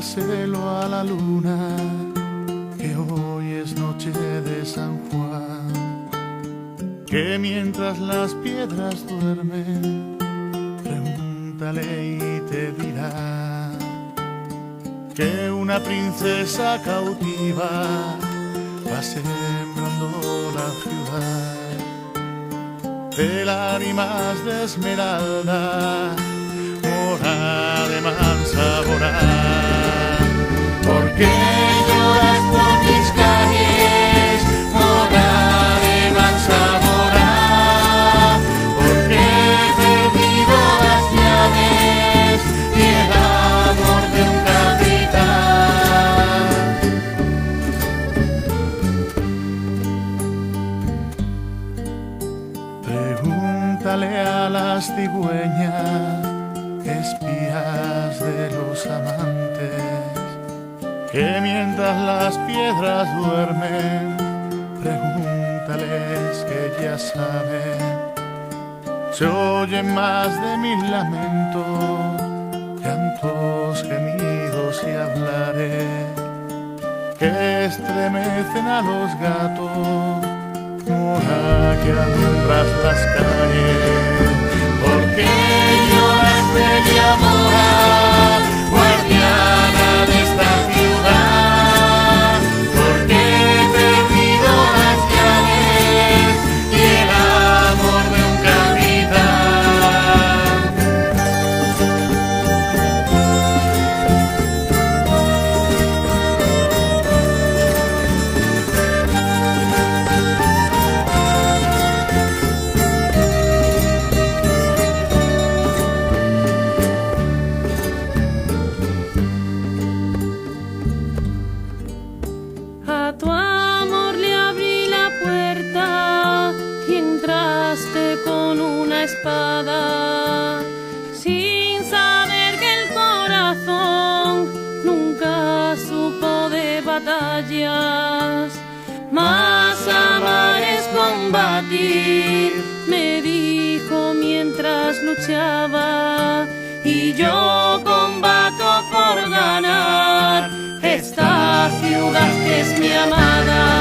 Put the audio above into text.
dígaselo a la luna, que hoy es noche de San Juan, que mientras las piedras duermen, pregúntale y te dirá que una princesa cautiva va sembrando la ciudad de lágrimas de esmeralda, mora de mansaborar. ¿Por qué lloras por mis calles, mora de mansaborar? ¿Por qué he perdido las llaves y el amor de un capitán? Pregúntale a las cigüeñas, espías de los amantes, que mientras las piedras duermen, pregúntales que ya saben, se oyen más de 1000 lamentos, llantos, gemidos y hablares, que estremecen a los gatos, mora que alumbras las calles. ¿Por qué lloras, bella mora, guardiana de esta ciudad? ¿Por qué he perdido las llaves y el amor de un A tu amor le abrí la puerta y entraste con una espada, sin saber que el corazón nunca supo de batallas. Mas amar es combatir, me dijo mientras luchaba, y yo combato por ganar esta ciudad que es mi amada.